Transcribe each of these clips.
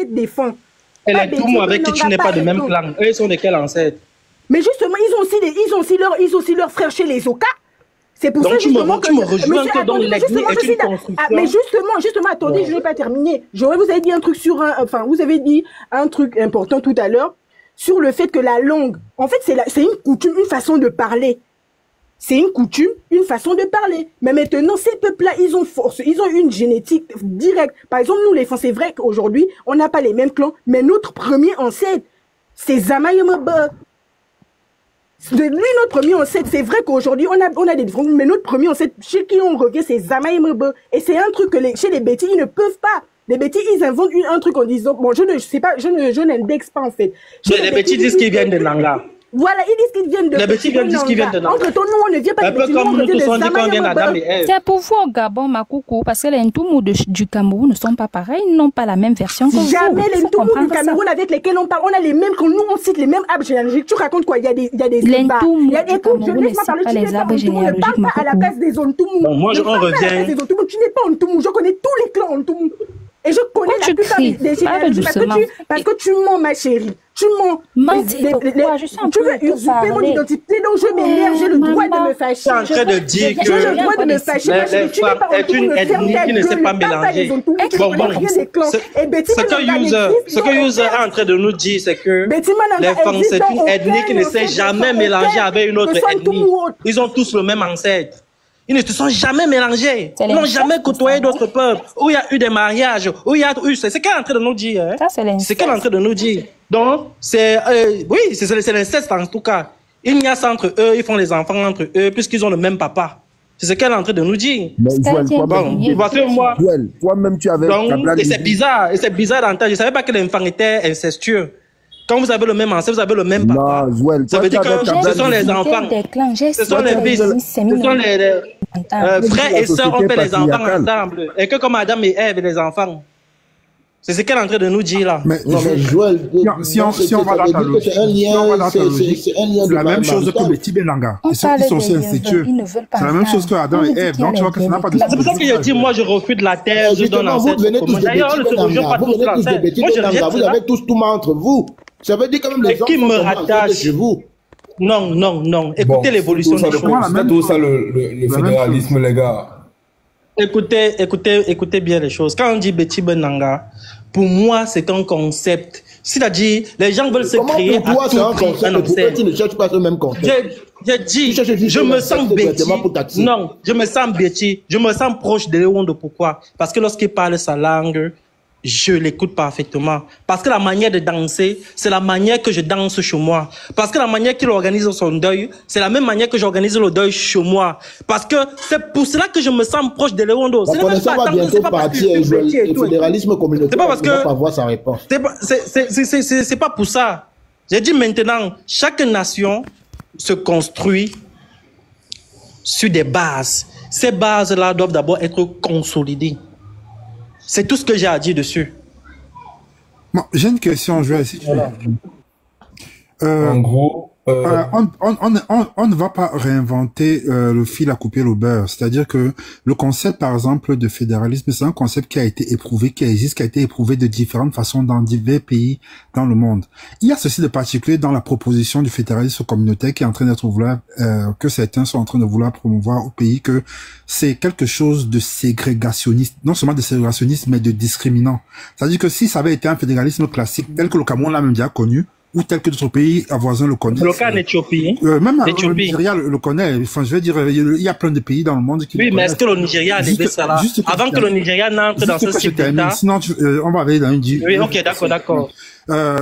défend. Et les Toumou avec qui tu n'es pas de même clan, eux ils sont de quel ancêtre? Mais justement, ils ont aussi leurs frères chez les Oka. C'est pour ça justement que... Tu me rejoins que dans l'ethnie est une construction. Mais justement, attendez, je n'ai pas terminé. Vous avez dit un truc vous avez dit un truc important tout à l'heure sur le fait que la langue, en fait, c'est une coutume, une façon de parler. C'est une coutume, une façon de parler. Mais maintenant, ces peuples-là, ils ont une génétique directe. Par exemple, nous, les Français, c'est vrai qu'aujourd'hui, on n'a pas les mêmes clans, mais notre premier ancêtre, c'est Zamaïmaba. Lui, notre premier ancêtre, c'est vrai qu'aujourd'hui, on a des différences, mais notre premier ancêtre, chez qui on revient, c'est Zamaïmaba. Et c'est un truc que chez les bêtis, ils ne peuvent pas. Les bêtis, ils inventent un truc en disant, bon, je ne sais pas, je n'indexe pas, en fait. Mais les bêtis disent qu'ils viennent de Nanga. Voilà, ils disent qu'ils viennent de... Les bêtis disent qu'ils viennent de Nanga. Entre nous, on ne vient pas de bêtis, comme nous tous, on dit qu'on vient d'Adam et Ève. C'est pour vous au Gabon, Makoukou, parce que les Ntoumou du Cameroun ne sont pas pareils, ils n'ont pas la même version que vous. Jamais les Ntoumou du Cameroun avec lesquels on parle, on a les mêmes, quand nous on cite les mêmes arbres généalogiques. Tu racontes quoi? Il y a des les Ntoumou du Cameroun ne citent pas les arbres généalogiques, Makoukou. À la place des Ntoumou. Moi, on revient. Tu n'es pas en Ntoumou, je connais tous les clans en Ntoumou. Et je connais la plupart des généalogies parce que tu mens, ma chérie. Tu mens. Tu veux usurper mon identité, donc je m'énerve, j'ai le droit de me fâcher. Tu es en train de dire que j'ai le droit de me fâcher. les femmes est une ethnie qui ne sait pas mélanger. Ce que User est en train de nous dire, c'est que les femmes, c'est une ethnie qui ne sait jamais mélanger avec une autre ethnie. Ils ont tous le même ancêtre. Ils ne se sont jamais mélangés. Ils n'ont jamais côtoyé d'autres peuples. Où il y a eu des mariages, où il y a eu... C'est ce qu'elle est en train de nous dire. Hein? C'est ce qu'elle est en train de nous dire. Donc, c'est... oui, c'est l'inceste en tout cas. Il n'y a ça entre eux, ils font les enfants entre eux, puisqu'ils ont le même papa. C'est ce qu'elle est en train de nous dire. Mais Joël, toi-même, tu avais... Et c'est bizarre. Et c'est bizarre d'entendre. Je ne savais pas que l'enfant était incestueux. Quand vous avez le même ancêtre, vous avez le même papa. Non, Joël, ça veut dire que ce sont les enfants. Ce sont les fils. Ce sont les frères et sœurs, on fait les enfants ensemble. Et que comme Adam et Ève, les enfants. C'est ce qu'elle est en train de nous dire là. Mais Joël, si on va dans ta logique, c'est la même chose que Betty Benanga. Ils sont aussi incestueux. C'est la même chose que Adam et Ève. Donc tu vois que ça n'a pas de sens. C'est pour ça que je dis, moi je refuse la terre, je donne ancêtre. D'ailleurs, on ne se rejoint pas tous là. Vous avez tous tout entre vous. Ça veut dire quand même les gens qui me rattachent chez vous. Non. Écoutez l'évolution des choses. C'est tout ça le fédéralisme, les gars. Écoutez bien les choses. Quand on dit Betty Benanga, pour moi, c'est un concept. C'est-à-dire, les gens veulent se créer à tout prix un ancêtre. Tu ne cherches pas le même concept. J'ai dit, je me sens Betty. Non, je me sens Betty. Je me sens proche de Léondo. Pourquoi? Parce que lorsqu'il parle sa langue, je l'écoute parfaitement. Parce que la manière de danser, c'est la manière que je danse chez moi. Parce que la manière qu'il organise son deuil, c'est la même manière que j'organise le deuil chez moi. Parce que c'est pour cela que je me sens proche de Léondo. On va bientôt partir le fédéralisme communautaire. C'est pas parce que... On va pas voir sa réponse. C'est pas pour ça. J'ai dit maintenant, chaque nation se construit sur des bases. Ces bases-là doivent d'abord être consolidées. C'est tout ce que j'ai à dire dessus. Bon, j'ai une question, Joël. Si en gros... on ne va pas réinventer le fil à couper le beurre. C'est-à-dire que le concept, par exemple, de fédéralisme, c'est un concept qui a été éprouvé, qui existe, qui a été éprouvé de différentes façons dans divers pays dans le monde. Il y a ceci de particulier dans la proposition du fédéralisme communautaire qui est en train d'être que certains sont en train de vouloir promouvoir au pays, que c'est quelque chose de ségrégationniste, non seulement de ségrégationniste, mais de discriminant. C'est-à-dire que si ça avait été un fédéralisme classique, tel que le Cameroun l'a même déjà connu, ou tel que d'autres pays voisins le connaissent. Le cas en Éthiopie. Même le Nigeria le connaît. Enfin, je veux dire, il y a plein de pays dans le monde qui... Oui, mais est-ce que le Nigeria a des ça là? Avant que le Nigeria n'entre dans ce système. Sinon, on va aller dans une... Oui, ok, d'accord.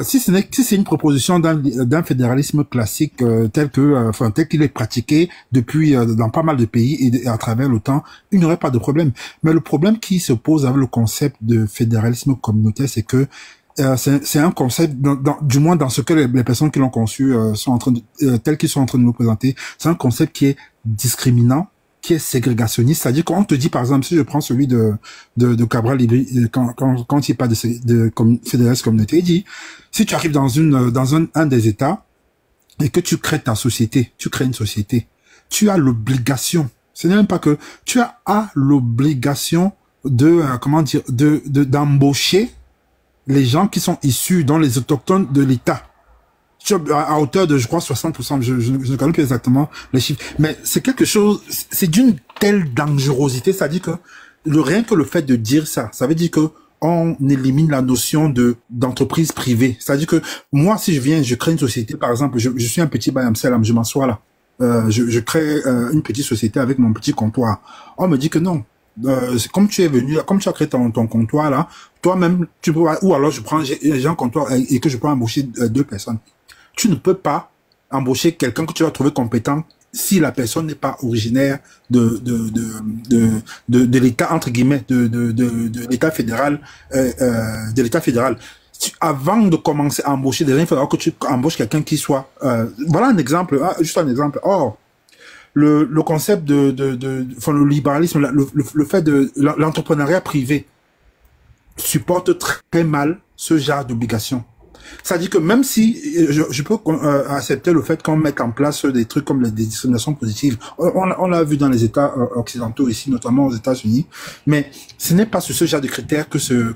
Si c'est une proposition d'un fédéralisme classique tel qu'il est pratiqué depuis dans pas mal de pays et à travers le temps, il n'y aurait pas de problème. Mais le problème qui se pose avec le concept de fédéralisme communautaire, c'est que c'est un concept, du moins dans ce que les personnes qui l'ont conçu sont en train de, tels qu'ils sont en train de nous présenter, c'est un concept qui est discriminant, qui est ségrégationniste. C'est-à-dire qu'on te dit, par exemple, si je prends celui de Cabral Libri, quand il parle de fédéralisme communautaire, il dit, si tu arrives dans un des États et que tu crées ta société, tu crées une société, tu as l'obligation, ce n'est même pas que, tu as l'obligation d'embaucher les gens qui sont issus dans les autochtones de l'État, à hauteur de, je crois, 60%, je ne connais plus exactement les chiffres, mais c'est quelque chose, c'est d'une telle dangerosité, c'est-à-dire que rien que le fait de dire ça, ça veut dire que on élimine la notion d'entreprise privée. C'est-à-dire que moi, si je crée une société, par exemple, je suis un petit Bayamselam, je m'assois là, je crée une petite société avec mon petit comptoir. On me dit que non. Comme tu es venu, comme tu as créé ton comptoir là, toi-même, tu peux, ou alors j'ai un comptoir et que je peux embaucher 2 personnes. Tu ne peux pas embaucher quelqu'un que tu vas trouver compétent si la personne n'est pas originaire de l'État, entre guillemets, de l'État fédéral, de l'État fédéral. Avant de commencer à embaucher des gens, il faudra que tu embauches quelqu'un qui soit, voilà un exemple, juste un exemple. Or, le concept enfin, le libéralisme, le fait de l'entrepreneuriat privé supporte très mal ce genre d'obligation. C'est-à-dire que même si je peux accepter le fait qu'on mette en place des trucs comme des discriminations positives, on l'a vu dans les États occidentaux ici, notamment aux États-Unis, mais ce n'est pas sur ce genre de critères que ce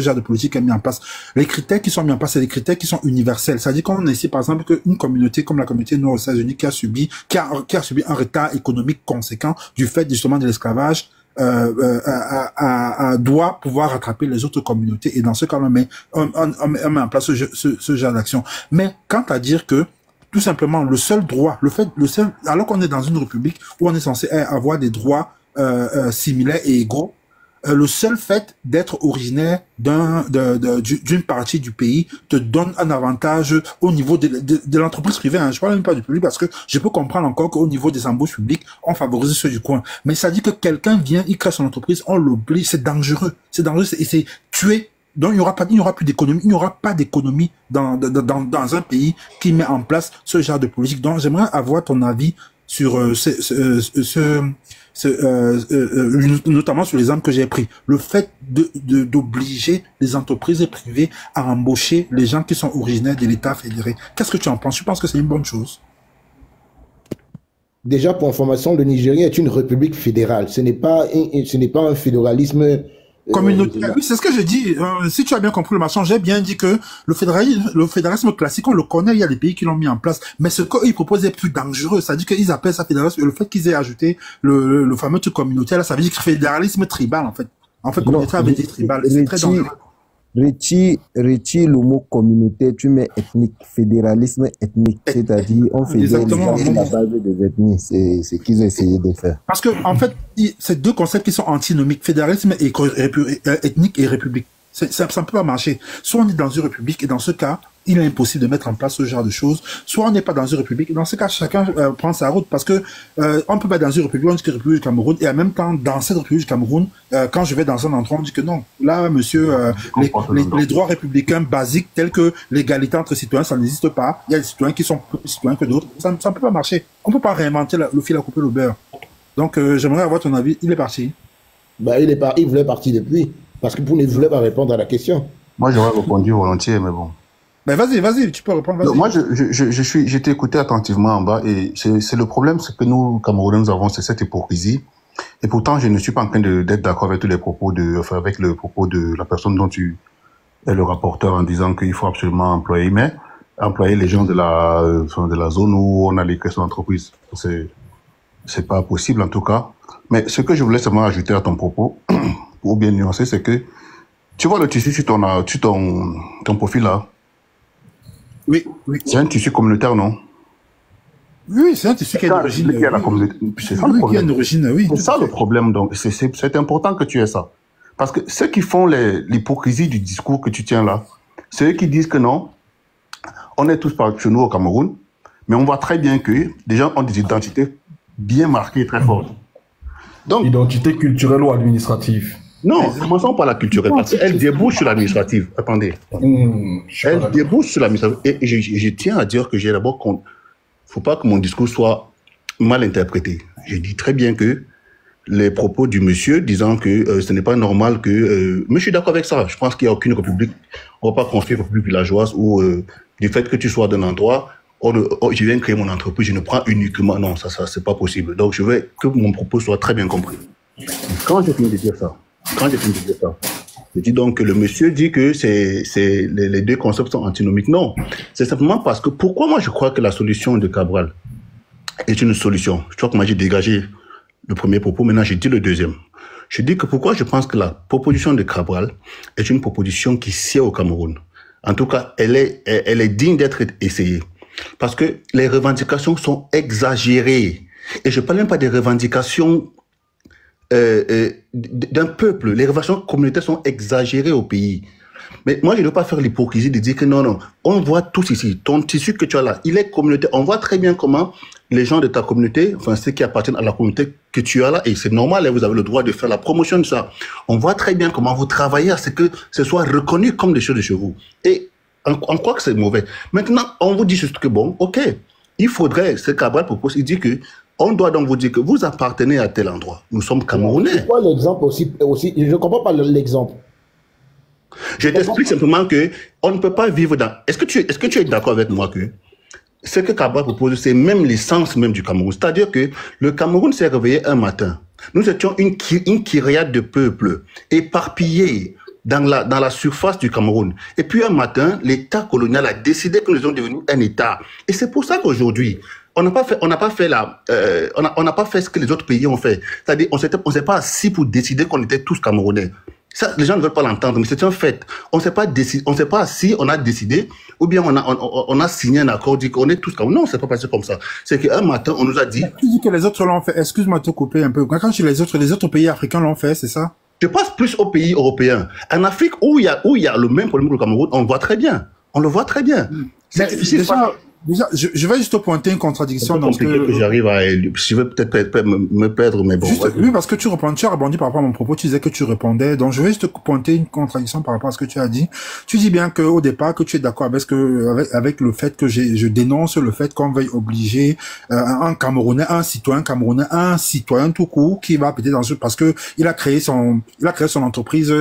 genre de politique est mis en place. Les critères qui sont mis en place, c'est des critères qui sont universels. C'est-à-dire qu'on a ici, par exemple, qu'une communauté comme la communauté noire aux États-Unis qui a subi un retard économique conséquent du fait justement de l'esclavage, doit pouvoir rattraper les autres communautés, et dans ce cas on met en place ce genre d'action. Mais quant à dire que tout simplement le seul droit, alors qu'on est dans une république où on est censé avoir des droits similaires et égaux, le seul fait d'être originaire d'une partie du pays te donne un avantage au niveau de l'entreprise privée. Je parle même pas du public, parce que je peux comprendre encore qu'au niveau des embauches publiques, on favorise ceux du coin. Mais ça dit que quelqu'un vient, il crée son entreprise, on l'oblige, c'est dangereux. C'est dangereux, et c'est tuer. Donc il n'y aura plus d'économie, il n'y aura pas d'économie dans un pays qui met en place ce genre de politique. Donc j'aimerais avoir ton avis sur notamment sur l'exemple que j'ai pris, le fait d'obliger les entreprises privées à embaucher les gens qui sont originaires de l'État fédéré. Qu'est-ce que tu en penses? Tu penses que c'est une bonne chose? Déjà, pour information, le Nigeria est une république fédérale. Ce n'est pas un fédéralisme communautaire. Oui, c'est ce que je dis. Si tu as bien compris le marchand, j'ai bien dit que le fédéralisme classique, on le connaît, il y a des pays qui l'ont mis en place. Mais ce qu'ils proposent est plus dangereux. C'est-à-dire qu'ils appellent ça fédéralisme. Le fait qu'ils aient ajouté le fameux truc communautaire, là, ça veut dire que fédéralisme tribal, en fait. En fait, communautaire veut dire tribal. C'est très dangereux. Retire le mot communauté, tu mets ethnique, fédéralisme ethnique, c'est-à-dire on fédère la base des ethnies, c'est ce qu'ils ont essayé de faire. Parce que en fait, c'est deux concepts qui sont antinomiques, fédéralisme et ethnique et république. Ça ne peut pas marcher. Soit on est dans une république, et dans ce cas, il est impossible de mettre en place ce genre de choses. Soit on n'est pas dans une république, et dans ce cas, chacun prend sa route, parce que on peut pas être dans une république, on dit que République du Cameroun, et en même temps, dans cette République du Cameroun, quand je vais dans un endroit, on dit que non. Là, monsieur, les droits républicains basiques, tels que l'égalité entre citoyens, ça n'existe pas. Il y a des citoyens qui sont plus citoyens que d'autres. Ça ne peut pas marcher. On peut pas réinventer le fil à couper le beurre. Donc, j'aimerais avoir ton avis. Il est parti. Bah, il voulait partir depuis. Parce que vous ne voulez pas répondre à la question. Moi, j'aurais répondu volontier, mais bon. Mais vas-y, tu peux répondre. Non, moi, j'ai été écouté attentivement en bas, et c'est le problème, c'est que nous, Camerounais, nous avons cette hypocrisie. Et pourtant, je ne suis pas en train d'être d'accord avec tous les propos avec le propos de la personne dont tu es le rapporteur, en disant qu'il faut absolument employer les gens de la zone où on a les questions d'entreprise. C'est pas possible, en tout cas. Mais ce que je voulais seulement ajouter à ton propos, pour bien nuancer, c'est que tu vois le tissu sur ton profil là. Oui. C'est un tissu communautaire, non? Oui, c'est un tissu qui a une origine. C'est ça le problème. Oui. C'est ça le problème, donc. C'est important que tu aies ça. Parce que ceux qui font l'hypocrisie du discours que tu tiens là, c'est eux qui disent que non, on est tous chez nous au Cameroun, mais on voit très bien que des gens ont des identités bien marquées, très fortes. Donc, identité culturelle ou administrative? Non, commençons par la culturelle, parce qu'elle débouche sur l'administrative. Attendez. Elle débouche sur l'administrative. Et je tiens à dire que j'ai d'abord qu'il ne faut pas que mon discours soit mal interprété. Je dis très bien que les propos du monsieur disant que ce n'est pas normal que... mais je suis d'accord avec ça. Je pense qu'il n'y a aucune république. On ne va pas construire une république villageoise où du fait que tu sois d'un endroit, je viens créer mon entreprise, je ne prends uniquement... Non, ça c'est pas possible. Donc je veux que mon propos soit très bien compris. Quand j'ai fini de dire ça, Je dis donc que le monsieur dit que les deux concepts sont antinomiques. Non, c'est simplement parce que pourquoi moi je crois que la solution de Cabral est une solution. Je crois que moi j'ai dégagé le premier propos, maintenant j'ai dit le deuxième. Je dis que pourquoi je pense que la proposition de Cabral est une proposition qui sied au Cameroun. En tout cas, elle est digne d'être essayée. Parce que les revendications sont exagérées. Et je ne parle même pas des revendications d'un peuple. Les revendications communautaires sont exagérées au pays. Mais moi, je ne veux pas faire l'hypocrisie de dire que non, on voit tous ici. Ton tissu que tu as là, il est communautaire. On voit très bien comment les gens de ta communauté, enfin ceux qui appartiennent à la communauté que tu as là, et c'est normal, et vous avez le droit de faire la promotion de ça. On voit très bien comment vous travaillez à ce que ce soit reconnu comme des choses de chez vous. Et on croit que c'est mauvais. Maintenant, on vous dit juste que bon, ok, il faudrait, ce Cabral propose, il dit que on doit donc vous dire que vous appartenez à tel endroit. Nous sommes Camerounais. C'est quoi l'exemple aussi? Je ne comprends pas l'exemple. Je t'explique simplement que on ne peut pas vivre dans... Est-ce que tu es d'accord avec moi que ce que Cabral propose, c'est même l'essence même du Cameroun. C'est-à-dire que le Cameroun s'est réveillé un matin. Nous étions une kyriade de peuples éparpillés dans la surface du Cameroun. Et puis un matin, l'État colonial a décidé que nous sommes devenus un État. Et c'est pour ça qu'aujourd'hui, on n'a pas fait ce que les autres pays ont fait. C'est-à-dire, on s'est pas assis pour décider qu'on était tous Camerounais. Ça, les gens ne veulent pas l'entendre, mais c'est un fait. On s'est pas assis, on a décidé, ou bien on a signé un accord, dit qu'on est tous comme... Non, c'est pas passé comme ça. C'est qu'un matin, on nous a dit... Tu dis que les autres l'ont fait. Excuse-moi de te couper un peu. Quand tu dis les autres pays africains l'ont fait, c'est ça? Je passe plus aux pays européens. En Afrique, où il y a le même problème que le Cameroun, on le voit très bien. On le voit très bien. C'est difficile. Déjà, je vais juste te pointer une contradiction dans ce que j'arrive à... Je vais peut-être me perdre, mais bon... Oui, parce que tu as rebondi par rapport à mon propos, tu disais que tu répondais, donc je vais juste te pointer une contradiction par rapport à ce que tu as dit. Tu dis bien qu'au départ, que tu es d'accord avec le fait que je dénonce le fait qu'on veuille obliger un citoyen tout court, qui va peut-être parce que il a créé son entreprise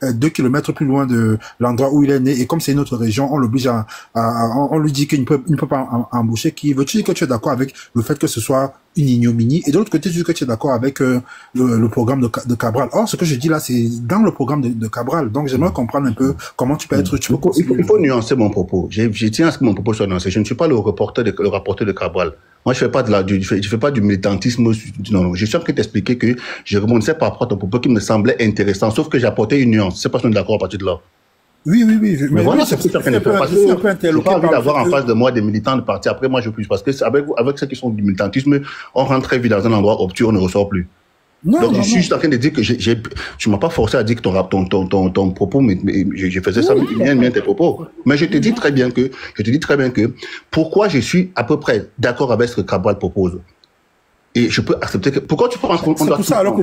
2 kilomètres plus loin de l'endroit où il est né, et comme c'est une autre région, on l'oblige on lui dit qu'il ne peut pas embaucher qui veut. Tu dis que tu es d'accord avec le fait que ce soit une ignominie, et de l'autre côté, tu dis que tu es d'accord avec le programme de Cabral. Or, ce que je dis là, c'est dans le programme de Cabral. Donc, j'aimerais comprendre un peu comment tu peux être... Il faut nuancer mon propos. Je tiens à ce que mon propos soit nuancé. Je ne suis pas le rapporteur de Cabral. Moi, je fais pas du militantisme. Non. Je suis en train de t'expliquer que je rebondissais par rapport à ton propos qui me semblait intéressant, sauf que j'ai apporté une nuance. C'est pas si on est d'accord à partir de là. Oui. Mais voilà, c'est ce que je n'ai pas envie d'avoir en face de moi des militants de parti. Après, moi, je plus. Parce que avec ceux qui sont du militantisme, on rentre très vite dans un endroit obtus, on ne ressort plus. Donc, je suis juste en train de dire que tu m'as pas forcé à dire que ton propos, mais je faisais ça bien tes propos. Mais je te dis très bien que pourquoi je suis à peu près d'accord avec ce que Cabral propose. Et je peux accepter que, pourquoi tu penses qu'on doit... ça alors que...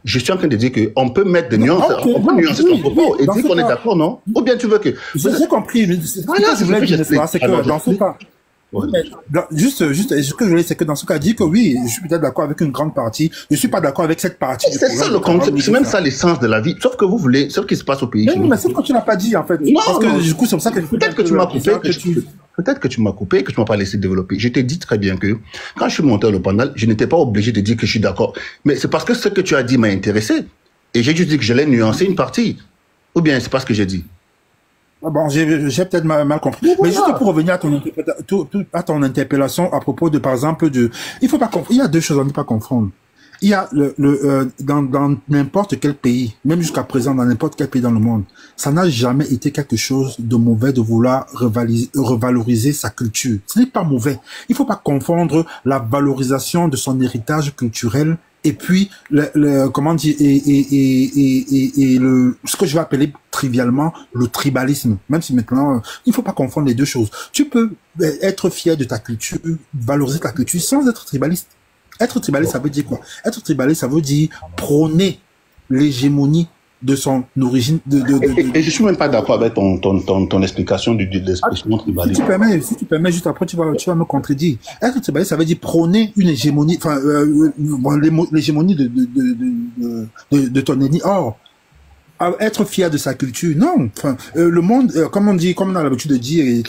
Je suis en train de dire qu'on peut mettre des nuances, on peut nuancer ton propos et dire qu'on est d'accord, non? Ou bien tu veux que... J'ai compris, mais voilà, je voulais dire, c'est que dans ce cas... Juste, ce que je voulais, c'est que dans ce cas, dit que oui, je suis peut-être d'accord avec une grande partie, je suis pas d'accord avec cette partie. C'est ça le concept, c'est même ça l'essence de la vie. Sauf que vous voulez, sauf qu'il se passe au pays. Mais c'est ce que tu n'as pas dit, en fait. Parce que du coup, c'est pour ça que... Peut-être que tu m'as coupé, peut-être que tu m'as coupé, que tu m'as pas laissé développer. Je t'ai dit très bien que, quand je suis monté à l'Opandal, je n'étais pas obligé de dire que je suis d'accord. Mais c'est parce que ce que tu as dit m'a intéressé. Et j'ai juste dit que je l'ai nuancé une partie. Ou bien c'est pas ce que j'ai dit. Bon, j'ai peut-être mal compris. Mais juste pour revenir à ton interpellation à propos de, par exemple, il faut pas confondre. Il y a deux choses à ne pas confondre. Il y a dans n'importe quel pays, même jusqu'à présent dans n'importe quel pays dans le monde, ça n'a jamais été quelque chose de mauvais de vouloir revaloriser sa culture. Ce n'est pas mauvais. Il faut pas confondre la valorisation de son héritage culturel et puis comment dire ce que je vais appeler trivialement le tribalisme. Même si maintenant il faut pas confondre les deux choses. Tu peux être fier de ta culture, valoriser ta culture sans être tribaliste. Être tribaliste, ça veut dire quoi? Être tribaliste, ça veut dire prôner l'hégémonie de son origine. Et je suis même pas d'accord avec ton explication de l'expression tribaliste. Si tu permets, juste après, tu vas me contredire. Être tribaliste, ça veut dire prôner une hégémonie, enfin, l'hégémonie de ton ethnie. Or, être fier de sa culture, non. Enfin, le monde, comme on a l'habitude de dire,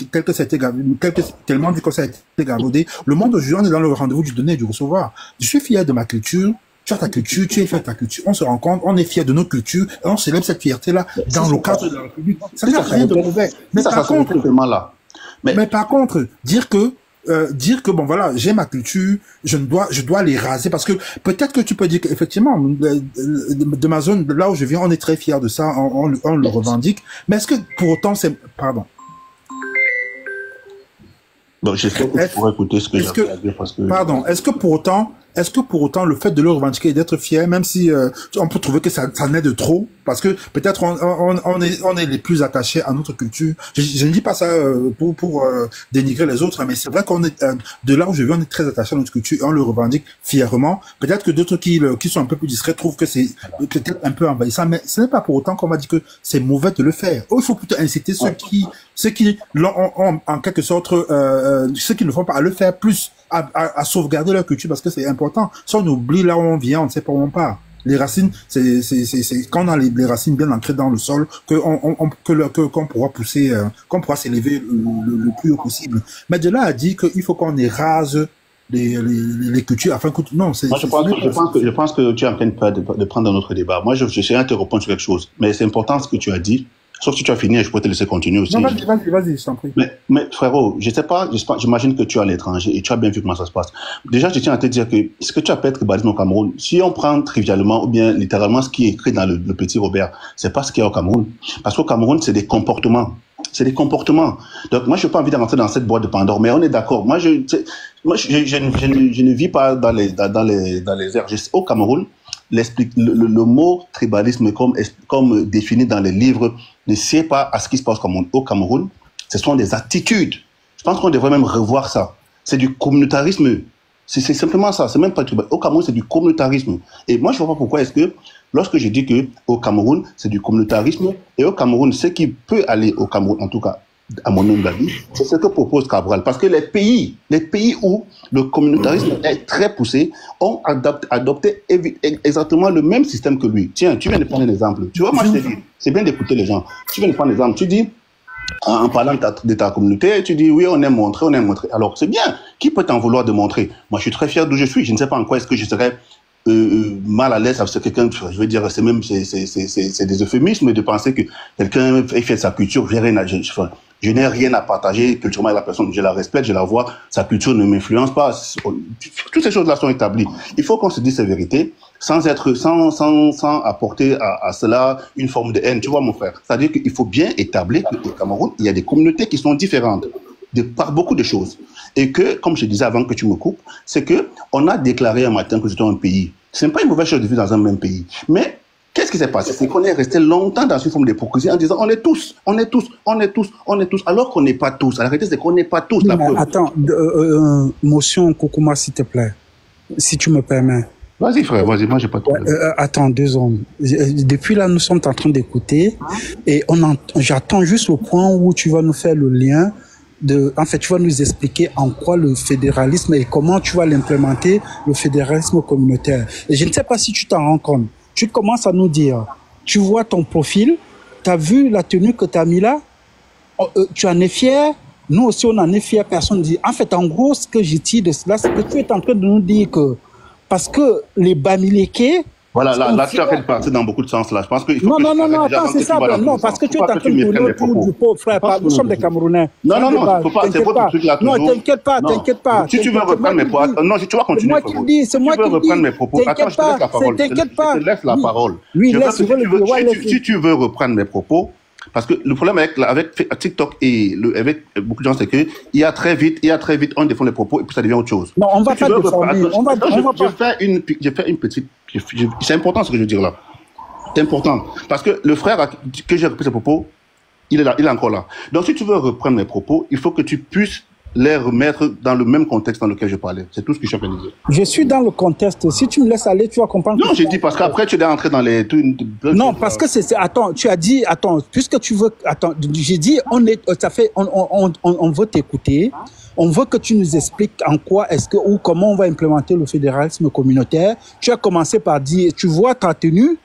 tellement dit que ça a été gavaudé, le monde aujourd'hui, on est dans le rendez-vous du donner et du recevoir. Je suis fier de ma culture, tu as ta culture, tu es fier de ta culture, on se rencontre, on est fier de notre culture, et on célèbre cette fierté-là dans le cadre de la République. Ça n'a rien de mauvais. Mais par contre, dire que bon voilà, j'ai ma culture, je dois les raser parce que peut-être que tu peux dire qu'effectivement de ma zone, là où je viens, on est très fier de ça, on le revendique. Mais est-ce que pour autant c'est Donc j'espère que tu pourras écouter ce que j'ai à dire parce que est-ce que pour autant le fait de le revendiquer et d'être fier, même si on peut trouver que ça naît de trop, parce que peut-être on est les plus attachés à notre culture. Je ne dis pas ça pour dénigrer les autres, mais c'est vrai qu'on est de là où je viens, on est très attaché à notre culture et on le revendique fièrement. Peut-être que d'autres qui sont un peu plus discrets trouvent que c'est peut-être un peu envahissant, mais ce n'est pas pour autant qu'on va dire que c'est mauvais de le faire. Il faut plutôt inciter ceux qui l'ont en quelque sorte ceux qui ne font pas à le faire plus, à sauvegarder leur culture parce que c'est important. Si on oublie là où on vient, on ne sait pas où on part. Les racines, c'est quand on a les racines bien ancrées dans le sol qu'on pourra pousser, qu'on pourra s'élever le plus haut possible. Mais de là à dire qu'il faut qu'on érase les cultures afin que non, c'est. Moi, je pense que tu es en train de prendre un autre débat. Moi, j'essaie de te répondre sur quelque chose, mais c'est important ce que tu as dit. Sauf si tu as fini, je peux te laisser continuer aussi. Non, vas-y, je t'en prie. Mais frérot, je sais pas, j'imagine que tu es à l'étranger et tu as bien vu comment ça se passe. Déjà, je tiens à te dire que ce que tu appelles tribalisme au Cameroun, si on prend trivialement ou bien littéralement ce qui est écrit dans le petit Robert, c'est pas ce qu'il y a au Cameroun. Parce qu'au Cameroun, c'est des comportements. C'est des comportements. Donc, moi, je n'ai pas envie de rentrer dans cette boîte de Pandore, mais on est d'accord. Moi, je ne vis pas dans les airs. Au Cameroun, le mot tribalisme comme défini dans les livres ne sied pas à ce qui se passe au Cameroun. Ce sont des attitudes. Je pense qu'on devrait même revoir ça. C'est du communautarisme. C'est simplement ça. C'est même pas tribalisme. Au Cameroun, c'est du communautarisme. Et moi, je ne vois pas pourquoi est-ce que lorsque je dis que au Cameroun, c'est du communautarisme, et au Cameroun, ce qui peut aller au Cameroun, en tout cas, à mon humble avis, c'est ce que propose Cabral. Parce que les pays où le communautarisme est très poussé ont adopté exactement le même système que lui. Tiens, tu viens de prendre un exemple. Tu vois, moi je te dis, c'est bien d'écouter les gens. Tu viens de prendre un exemple. Tu dis, en parlant de ta communauté, tu dis, oui, on aime montrer. Alors, c'est bien. Qui peut t'en vouloir de montrer? Moi, je suis très fier d'où je suis. Je ne sais pas en quoi est-ce que je serais mal à l'aise avec quelqu'un. Je veux dire, c'est des euphémismes de penser que quelqu'un est fier de sa culture. Je n'ai rien à partager culturellement avec la personne. Je la respecte, je la vois. Sa culture ne m'influence pas. Toutes ces choses-là sont établies. Il faut qu'on se dise ces vérités sans apporter à cela une forme de haine. Tu vois, mon frère. C'est-à-dire qu'il faut bien établir qu'au Cameroun, il y a des communautés qui sont différentes par beaucoup de choses. Et que, comme je disais avant que tu me coupes, c'est que on a déclaré un matin que c'était un pays. Ce n'est pas une mauvaise chose de vivre dans un même pays. Mais qu'est-ce qui s'est passé? C'est qu'on est resté longtemps dans une forme d'hypocrisie en disant on est tous, alors qu'on n'est pas tous. La réalité, c'est qu'on n'est pas tous. Attends, motion Koukouma, s'il te plaît, si tu me permets. Vas-y, frère, vas-y, moi, j'ai pas de problème. Attends, 2 secondes. Depuis là, nous sommes en train d'écouter et j'attends juste le point où tu vas nous faire le lien. En fait, tu vas nous expliquer en quoi le fédéralisme et comment tu vas l'implémenter, le fédéralisme communautaire. Et je ne sais pas si tu t'en rends compte. Tu commences à nous dire, tu vois ton profil, tu as vu la tenue que tu as mis là, tu en es fier, nous aussi on en est fier, personne ne dit. En fait, en gros, ce que j'ai dit de cela, c'est que tu es en train de nous dire que, parce que les Bamileke... Voilà, là, tu as fait partir dans beaucoup de sens, là. Je pense qu'il faut non, attends, c'est ça, non, parce que tu es en train de tourner autour du pauvre frère, nous sommes des Camerounais. Non, c'est votre truc là, toujours. Non, t'inquiète pas. Si tu veux reprendre mes propos, non, tu vas continuer. C'est moi qui le dis, c'est moi qui le dis. Tu veux reprendre mes propos, attends, je te laisse la parole. T'inquiète pas. Je te laisse la parole. Oui, si tu veux reprendre mes propos, parce que le problème avec TikTok et avec beaucoup de gens, c'est que il y a très vite, on défend les propos et puis ça devient autre chose. Non, on va pas déformer. Je fais une petite. C'est important ce que je veux dire là. C'est important parce que le frère que j'ai repris ses propos, il est là, il est encore là. Donc si tu veux reprendre mes propos, il faut que tu puisses les remettre dans le même contexte dans lequel je parlais. C'est tout ce que je suis en train de dire. Je suis dans le contexte. Si tu me laisses aller, tu vas comprendre. Non, j'ai dit parce qu'après tu es rentré dans les... Non, parce que c'est... Attends, tu as dit... Attends, puisque tu veux... Attends, j'ai dit, on veut t'écouter. On veut que tu nous expliques en quoi est-ce que ou comment on va implémenter le fédéralisme communautaire. Tu as commencé par dire, tu vois ta tenue,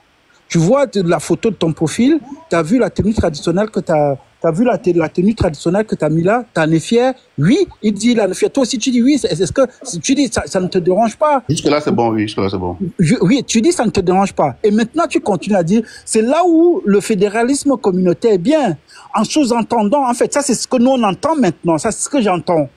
tu vois la photo de ton profil, tu as vu la tenue traditionnelle que tu as t'as vu la tenue traditionnelle que t'as mis là, t'en es fier? Oui, il dit, il en est fier. Toi aussi, tu dis oui. Est-ce que tu dis, ça ne te dérange pas? Jusque-là, c'est bon, oui, jusque-là, c'est bon. Oui, tu dis, ça ne te dérange pas. Et maintenant, tu continues à dire, c'est là où le fédéralisme communautaire est bien. En sous-entendant, en fait, ça, c'est ce que nous, on entend maintenant. Ça, c'est ce que j'entends.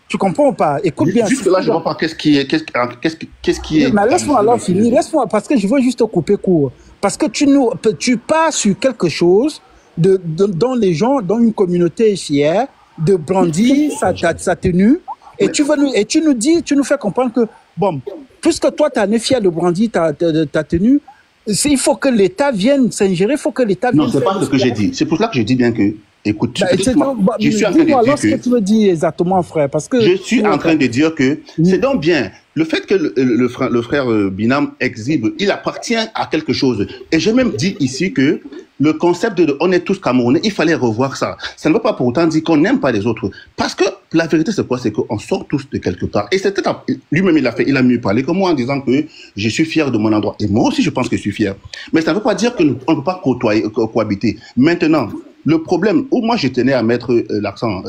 Tu comprends ou pas? Écoute bien. Jusque là, je vois pas qu'est-ce qui est. Mais laisse-moi alors finir. Laisse-moi, parce que je veux juste couper court. Parce que tu pars sur quelque chose dont les gens, dont une communauté est fière, de brandir sa tenue, et tu nous fais comprendre que, bon, puisque toi, t'en es fier de brandir ta tenue, il faut que l'État vienne s'ingérer, il faut que l'État vienne. Non, c'est pas ce que j'ai dit. C'est pour cela que je dis bien que, écoute, je suis en train de dire que tu veux dire exactement, frère, parce que je suis en train de dire que c'est donc bien le fait que le frère Binam exhibe, il appartient à quelque chose. Et j'ai même dit ici que le concept de on est tous Camerounais, il fallait revoir ça. Ça ne veut pas pour autant dire qu'on n'aime pas les autres, parce que la vérité c'est quoi? C'est qu'on sort tous de quelque part. Et c'était lui-même il a mieux parlé que moi en disant que je suis fier de mon endroit. Et moi aussi je pense que je suis fier. Mais ça ne veut pas dire qu'on ne peut pas cohabiter. Maintenant, le problème où moi je tenais à mettre l'accent,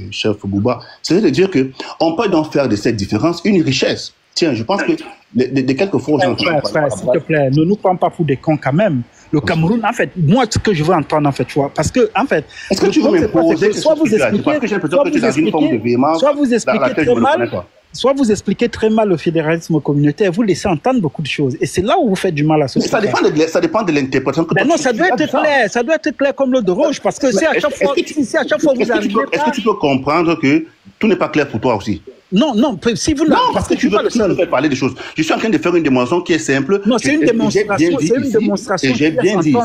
chef Bouba, c'est de dire que on peut donc faire de cette différence une richesse. Tiens, je pense que de quelques fois... Frère, s'il te plaît, ne nous prends pas pour des cons quand même. Le Cameroun, en fait, moi, ce que je veux entendre, en fait, tu vois, parce que, en fait... Est-ce que tu veux m'imposer soit vous expliquez très mal le fédéralisme communautaire, vous laissez entendre beaucoup de choses. Et c'est là où vous faites du mal à ce ça dépend de l'interprétation que non, ça doit être clair. Ça doit être clair comme l'eau de roche. Parce que si à chaque fois vous arrivez... Est-ce que tu peux comprendre que tout n'est pas clair pour toi aussi? Non, si vous... Non, parce que tu veux faire parler des choses. Je suis en train de faire une démonstration qui est simple. Non, c'est une démonstration. C'est une démonstration. J'ai bien dit.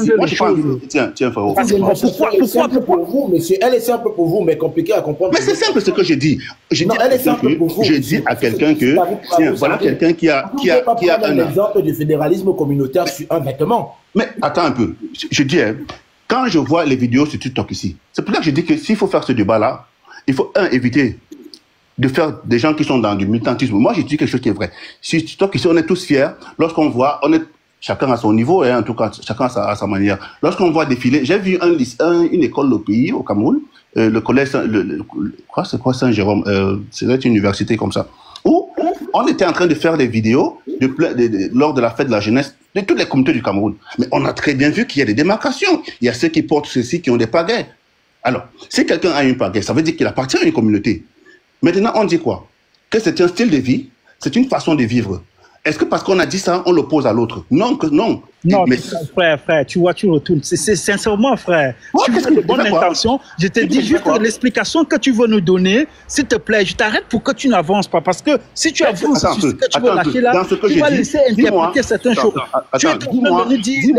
Tiens, frérot. Pourquoi pour vous, monsieur? Elle est simple pour vous, mais compliquée à comprendre. Mais c'est simple ce que j'ai dit. J'ai dit à quelqu'un que, tiens, voilà quelqu'un qui a un exemple du fédéralisme communautaire sur un vêtement. Mais attends un peu. Je dis, quand je vois les vidéos sur TikTok ici, c'est pour ça que je dis que s'il faut faire ce débat-là, il faut éviter de faire des gens qui sont dans du militantisme. Moi, j'ai dit quelque chose qui est vrai. Sur TikTok ici, on est tous fiers lorsqu'on voit, chacun à son niveau, en tout cas, chacun à sa manière. Lorsqu'on voit défiler, j'ai vu une école au pays, au Cameroun, le collège, c'est quoi Saint-Jérôme, c'est une université comme ça, où on était en train de faire des vidéos lors de la fête de la jeunesse de toutes les communautés du Cameroun. Mais on a très bien vu qu'il y a des démarcations. Il y a ceux qui portent ceci, qui ont des pagaies. Alors, si quelqu'un a une pagaie, ça veut dire qu'il appartient à une communauté. Maintenant, on dit quoi? Que c'est un style de vie, c'est une façon de vivre. Est-ce que parce qu'on a dit ça, on l'oppose à l'autre? Non, non. Non, mais... frère, tu vois, tu retournes. C'est sincèrement, frère. Tu as de bonnes intentions. Je te dis juste l'explication que tu veux nous donner. S'il te plaît, je t'arrête pour que tu n'avances pas. Parce que si tu avances sur ce que tu veux lâcher là, tu vas laisser interpréter certaines choses. Tu es en train de nous dire,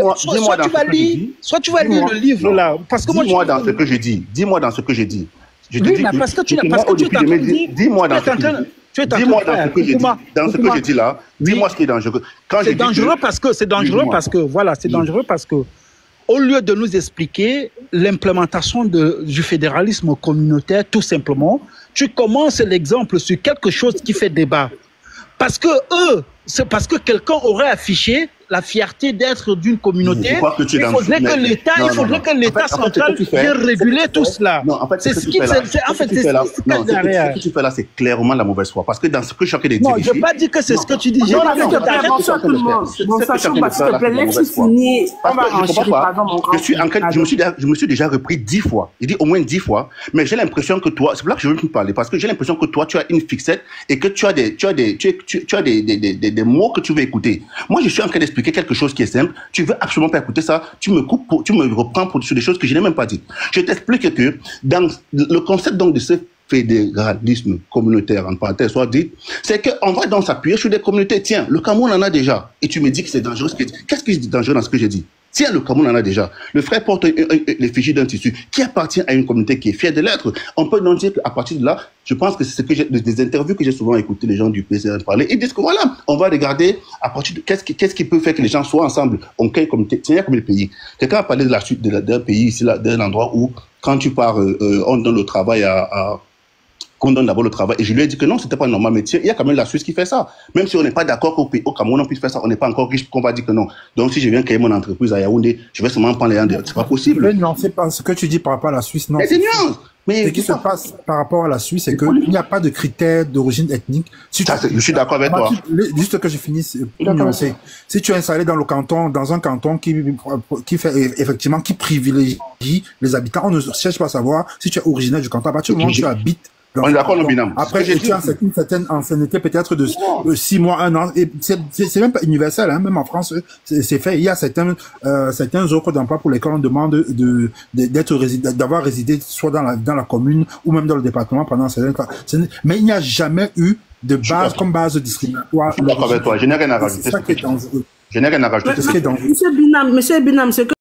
soit tu vas lire le livre là. Dis-moi dans ce que j'ai dit. Dis-moi dans ce que j'ai dit. Oui, mais parce que tu es en train de dire... Dis-moi dans ce que j'ai dit. Dis-moi dans ce que j'ai dit. Dans ce que j'ai dit là, dis-moi ce qui est dangereux. C'est dangereux parce que, au lieu de nous expliquer l'implémentation du fédéralisme communautaire, tout simplement, tu commences l'exemple sur quelque chose qui fait débat. Parce que c'est parce que quelqu'un aurait affiché la fierté d'être d'une communauté. Il faudrait que l'État central vienne réguler tout cela. Non, en fait, c'est ce qui fait là. Ce que tu fais là, c'est clairement la mauvaise foi. Parce que dans ce que chacun des dit. Non, je n'ai pas dit que c'est ce que tu dis. Non, bonsoir tout le monde. Bonsoir tout le monde. S'il te plaît, laisse-moi finir. On va enchaîner, pardon, mon grand. Je me suis déjà repris 10 fois. Il dit au moins 10 fois. Mais j'ai l'impression que toi, c'est pour ça que je veux te parler. Parce que j'ai l'impression que toi, tu as une fixette et que tu as des mots que tu veux écouter. Moi, je suis en train d'expliquer quelque chose qui est simple, tu veux absolument pas écouter ça, tu me coupes, tu me reprends sur des choses que je n'ai même pas dit. Je t'explique que dans le concept donc de ce fédéralisme communautaire, en parenthèse soit dit, c'est qu'on va donc s'appuyer sur des communautés. Tiens, le Cameroun en a déjà. Et tu me dis que c'est dangereux. Qu'est-ce qui est dangereux dans ce que j'ai dit? Tiens, le Cameroun en a déjà. Le frère porte l'effigie d'un tissu qui appartient à une communauté qui est fière de l'être. On peut donc dire qu'à partir de là, je pense que c'est ce que des interviews que j'ai souvent écouté les gens du PCN parler. Ils disent que voilà, on va regarder à partir de qu'est-ce qui peut faire que les gens soient ensemble. On crée une communauté. Tiens, comme le pays. Quelqu'un a parlé de la suite d'un pays ici, d'un endroit où, quand tu pars, on donne le travail qu'on donne d'abord le travail. Et je lui ai dit que non, c'était pas normal. Mais tiens, il y a quand même la Suisse qui fait ça. Même si on n'est pas d'accord qu'au Cameroun, on puisse faire ça, on n'est pas encore riche qu'on va dire que non. Donc, si je viens créer mon entreprise à Yaoundé, je vais seulement prendre les gens. C'est pas possible. Non, c'est pas ce que tu dis par rapport à la Suisse. Non. Mais c'est nuance. Mais ce qui se passe par rapport à la Suisse, c'est qu'il n'y a pas de critères d'origine ethnique. Je suis d'accord avec toi. Juste que je finisse. Si tu es installé dans le canton, dans un canton qui fait effectivement, qui privilégie les habitants, on ne cherche pas à savoir si tu es originaire du canton. À partir du moment où tu habites. On est d'accord, le binôme. Après, tu as une certaine ancienneté, peut-être de 6 mois, 1 an. Et c'est même pas universel, hein. Même en France, c'est fait. Il y a certains offres d'emploi pour lesquels on demande d'avoir résidé soit dans la commune ou même dans le département pendant un certain temps. Mais il n'y a jamais eu de base comme base discriminatoire. Je suis d'accord avec toi. Je n'ai rien à rajouter. C'est ça qui est dangereux. Je n'ai rien à rajouter. Monsieur Binam, c'est que